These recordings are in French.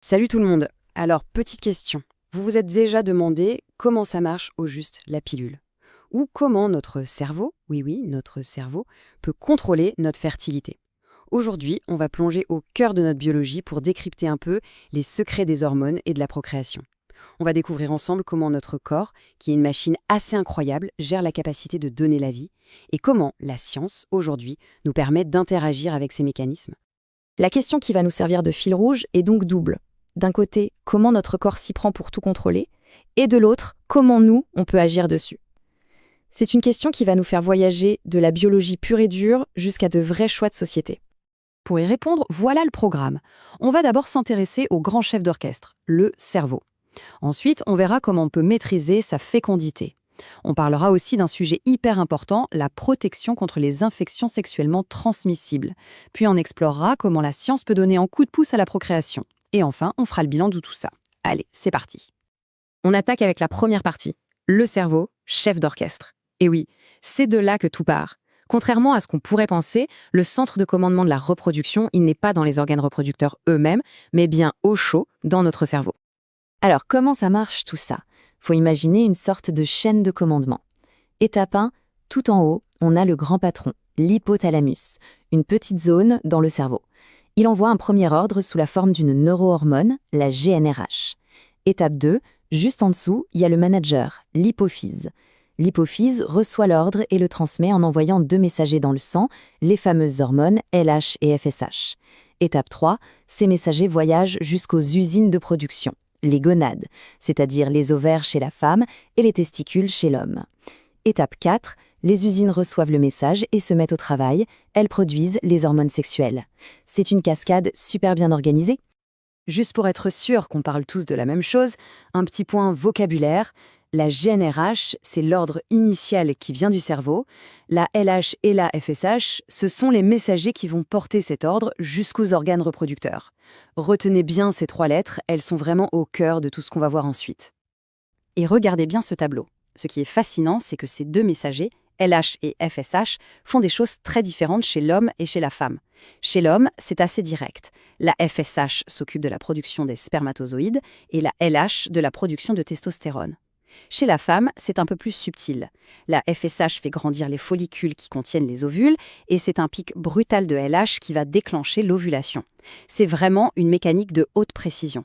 Salut tout le monde. Alors, petite question. Vous vous êtes déjà demandé comment ça marche au juste la pilule? Ou comment notre cerveau, oui oui, notre cerveau, peut contrôler notre fertilité? Aujourd'hui, on va plonger au cœur de notre biologie pour décrypter un peu les secrets des hormones et de la procréation. On va découvrir ensemble comment notre corps, qui est une machine assez incroyable, gère la capacité de donner la vie, et comment la science, aujourd'hui, nous permet d'interagir avec ces mécanismes. La question qui va nous servir de fil rouge est donc double. D'un côté, comment notre corps s'y prend pour tout contrôler, et de l'autre, comment nous, on peut agir dessus. C'est une question qui va nous faire voyager de la biologie pure et dure jusqu'à de vrais choix de société. Pour y répondre, voilà le programme. On va d'abord s'intéresser au grand chef d'orchestre, le cerveau. Ensuite, on verra comment on peut maîtriser sa fécondité. On parlera aussi d'un sujet hyper important, la protection contre les infections sexuellement transmissibles. Puis on explorera comment la science peut donner un coup de pouce à la procréation. Et enfin, on fera le bilan de tout ça. Allez, c'est parti. On attaque avec la première partie, le cerveau, chef d'orchestre. Et oui, c'est de là que tout part. Contrairement à ce qu'on pourrait penser, le centre de commandement de la reproduction, il n'est pas dans les organes reproducteurs eux-mêmes, mais bien au chaud, dans notre cerveau. Alors, comment ça marche tout ça? Faut imaginer une sorte de chaîne de commandement. Étape 1, tout en haut, on a le grand patron, l'hypothalamus, une petite zone dans le cerveau. Il envoie un premier ordre sous la forme d'une neurohormone, la GnRH. Étape 2, juste en dessous, il y a le manager, l'hypophyse. L'hypophyse reçoit l'ordre et le transmet en envoyant deux messagers dans le sang, les fameuses hormones LH et FSH. Étape 3, ces messagers voyagent jusqu'aux usines de production, les gonades, c'est-à-dire les ovaires chez la femme et les testicules chez l'homme. Étape 4, les usines reçoivent le message et se mettent au travail, elles produisent les hormones sexuelles. C'est une cascade super bien organisée. Juste pour être sûr qu'on parle tous de la même chose, un petit point vocabulaire. La GnRH, c'est l'ordre initial qui vient du cerveau. La LH et la FSH, ce sont les messagers qui vont porter cet ordre jusqu'aux organes reproducteurs. Retenez bien ces trois lettres, elles sont vraiment au cœur de tout ce qu'on va voir ensuite. Et regardez bien ce tableau. Ce qui est fascinant, c'est que ces deux messagers, LH et FSH, font des choses très différentes chez l'homme et chez la femme. Chez l'homme, c'est assez direct. La FSH s'occupe de la production des spermatozoïdes et la LH de la production de testostérone. Chez la femme, c'est un peu plus subtil. La FSH fait grandir les follicules qui contiennent les ovules et c'est un pic brutal de LH qui va déclencher l'ovulation. C'est vraiment une mécanique de haute précision.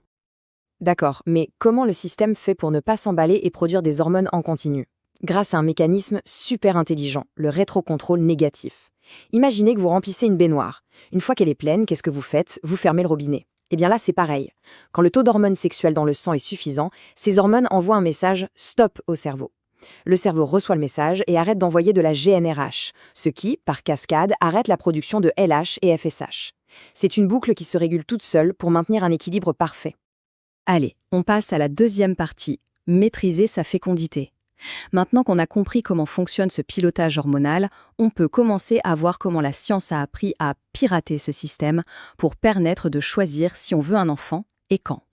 D'accord, mais comment le système fait pour ne pas s'emballer et produire des hormones en continu? Grâce à un mécanisme super intelligent, le rétrocontrôle négatif. Imaginez que vous remplissez une baignoire. Une fois qu'elle est pleine, qu'est-ce que vous faites? Vous fermez le robinet. Eh bien là, c'est pareil. Quand le taux d'hormones sexuelles dans le sang est suffisant, ces hormones envoient un message « stop » au cerveau. Le cerveau reçoit le message et arrête d'envoyer de la GnRH, ce qui, par cascade, arrête la production de LH et FSH. C'est une boucle qui se régule toute seule pour maintenir un équilibre parfait. Allez, on passe à la deuxième partie, maîtriser sa fécondité. Maintenant qu'on a compris comment fonctionne ce pilotage hormonal, on peut commencer à voir comment la science a appris à pirater ce système pour permettre de choisir si on veut un enfant et quand.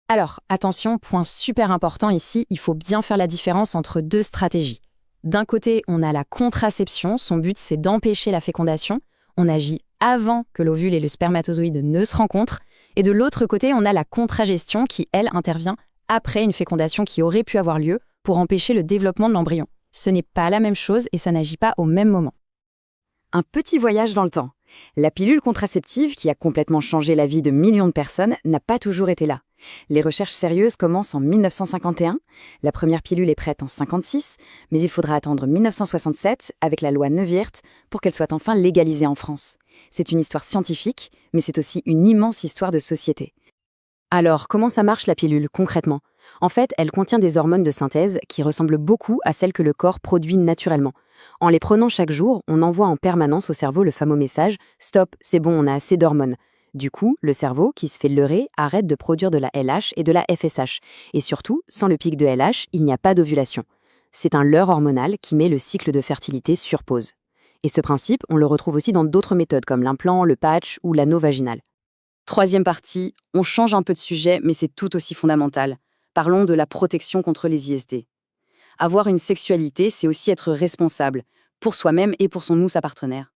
Alors, attention, point super important ici, il faut bien faire la différence entre deux stratégies. D'un côté, on a la contraception, son but c'est d'empêcher la fécondation, on agit avant que l'ovule et le spermatozoïde ne se rencontrent, et de l'autre côté, on a la contragestion qui, elle, intervient après une fécondation qui aurait pu avoir lieu pour empêcher le développement de l'embryon. Ce n'est pas la même chose et ça n'agit pas au même moment. Un petit voyage dans le temps. La pilule contraceptive, qui a complètement changé la vie de millions de personnes, n'a pas toujours été là. Les recherches sérieuses commencent en 1951, la première pilule est prête en 1956, mais il faudra attendre 1967, avec la loi Neuwirth, pour qu'elle soit enfin légalisée en France. C'est une histoire scientifique, mais c'est aussi une immense histoire de société. Alors, comment ça marche la pilule, concrètement? En fait, elle contient des hormones de synthèse qui ressemblent beaucoup à celles que le corps produit naturellement. En les prenant chaque jour, on envoie en permanence au cerveau le fameux message « Stop, c'est bon, on a assez d'hormones ». Du coup, le cerveau, qui se fait leurrer, arrête de produire de la LH et de la FSH. Et surtout, sans le pic de LH, il n'y a pas d'ovulation. C'est un leurre hormonal qui met le cycle de fertilité sur pause. Et ce principe, on le retrouve aussi dans d'autres méthodes comme l'implant, le patch ou l'anneau vaginal. Troisième partie, on change un peu de sujet, mais c'est tout aussi fondamental. Parlons de la protection contre les IST. Avoir une sexualité, c'est aussi être responsable, pour soi-même et pour son ou sa partenaire.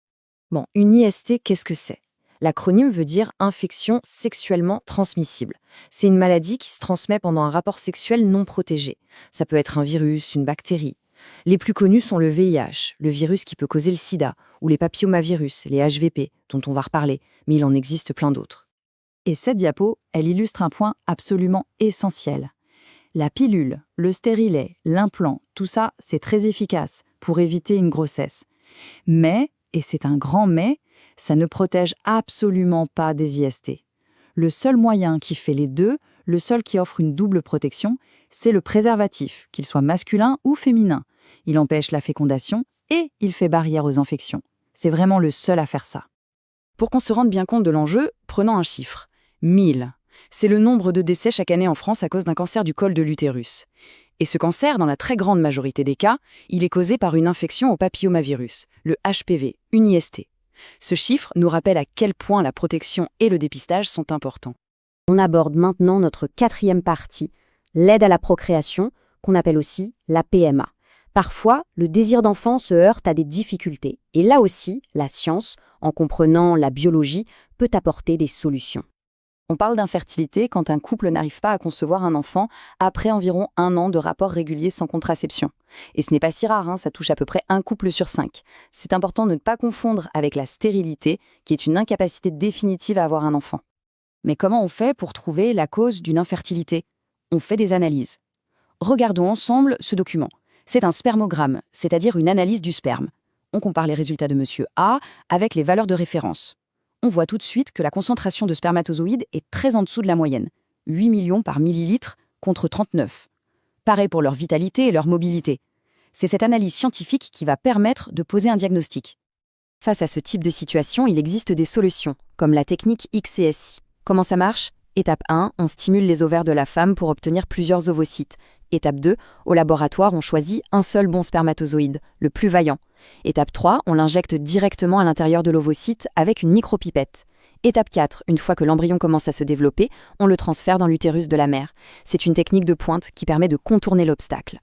Bon, une IST, qu'est-ce que c'est? L'acronyme veut dire infection sexuellement transmissible. C'est une maladie qui se transmet pendant un rapport sexuel non protégé. Ça peut être un virus, une bactérie. Les plus connus sont le VIH, le virus qui peut causer le sida, ou les papillomavirus, les HVP, dont on va reparler, mais il en existe plein d'autres. Et cette diapo, elle illustre un point absolument essentiel. La pilule, le stérilet, l'implant, tout ça, c'est très efficace pour éviter une grossesse. Mais, et c'est un grand mais, ça ne protège absolument pas des IST. Le seul moyen qui fait les deux, le seul qui offre une double protection, c'est le préservatif, qu'il soit masculin ou féminin. Il empêche la fécondation et il fait barrière aux infections. C'est vraiment le seul à faire ça. Pour qu'on se rende bien compte de l'enjeu, prenons un chiffre. 1000. C'est le nombre de décès chaque année en France à cause d'un cancer du col de l'utérus. Et ce cancer, dans la très grande majorité des cas, il est causé par une infection au papillomavirus, le HPV, une IST. Ce chiffre nous rappelle à quel point la protection et le dépistage sont importants. On aborde maintenant notre 4e partie, l'aide à la procréation, qu'on appelle aussi la PMA. Parfois, le désir d'enfant se heurte à des difficultés. Et là aussi, la science, en comprenant la biologie, peut apporter des solutions. On parle d'infertilité quand un couple n'arrive pas à concevoir un enfant après environ 1 an de rapports réguliers sans contraception. Et ce n'est pas si rare, ça touche à peu près un couple sur 5. C'est important de ne pas confondre avec la stérilité, qui est une incapacité définitive à avoir un enfant. Mais comment on fait pour trouver la cause d'une infertilité? On fait des analyses. Regardons ensemble ce document. C'est un spermogramme, c'est-à-dire une analyse du sperme. On compare les résultats de monsieur A avec les valeurs de référence. On voit tout de suite que la concentration de spermatozoïdes est très en dessous de la moyenne, 8 millions par millilitre contre 39. Pareil pour leur vitalité et leur mobilité. C'est cette analyse scientifique qui va permettre de poser un diagnostic. Face à ce type de situation, il existe des solutions, comme la technique XCSI. Comment ça marche? Étape 1, on stimule les ovaires de la femme pour obtenir plusieurs ovocytes. Étape 2, au laboratoire, on choisit un seul bon spermatozoïde, le plus vaillant. Étape 3, on l'injecte directement à l'intérieur de l'ovocyte avec une micropipette. Étape 4, une fois que l'embryon commence à se développer, on le transfère dans l'utérus de la mère. C'est une technique de pointe qui permet de contourner l'obstacle.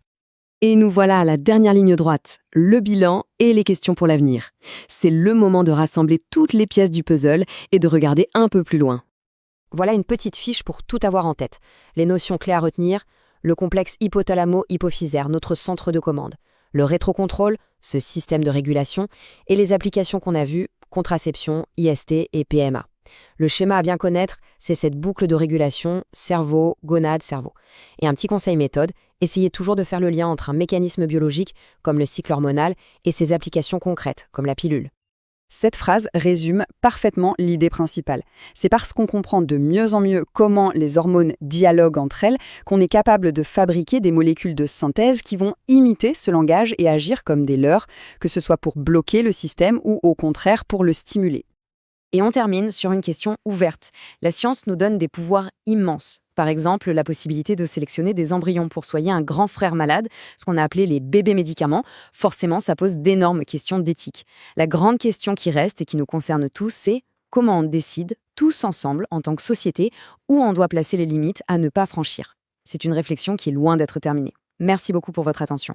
Et nous voilà à la dernière ligne droite, le bilan et les questions pour l'avenir. C'est le moment de rassembler toutes les pièces du puzzle et de regarder un peu plus loin. Voilà une petite fiche pour tout avoir en tête. Les notions clés à retenir, le complexe hypothalamo-hypophysaire, notre centre de commande, le rétrocontrôle, ce système de régulation, et les applications qu'on a vues, contraception, IST et PMA. Le schéma à bien connaître, c'est cette boucle de régulation cerveau, gonade, cerveau. Et un petit conseil méthode, essayez toujours de faire le lien entre un mécanisme biologique, comme le cycle hormonal, et ses applications concrètes, comme la pilule. Cette phrase résume parfaitement l'idée principale. C'est parce qu'on comprend de mieux en mieux comment les hormones dialoguent entre elles qu'on est capable de fabriquer des molécules de synthèse qui vont imiter ce langage et agir comme des leurres, que ce soit pour bloquer le système ou au contraire pour le stimuler. Et on termine sur une question ouverte. La science nous donne des pouvoirs immenses. Par exemple, la possibilité de sélectionner des embryons pour soigner un grand frère malade, ce qu'on a appelé les bébés médicaments. Forcément, ça pose d'énormes questions d'éthique. La grande question qui reste et qui nous concerne tous, c'est comment on décide, tous ensemble, en tant que société, où on doit placer les limites à ne pas franchir. C'est une réflexion qui est loin d'être terminée. Merci beaucoup pour votre attention.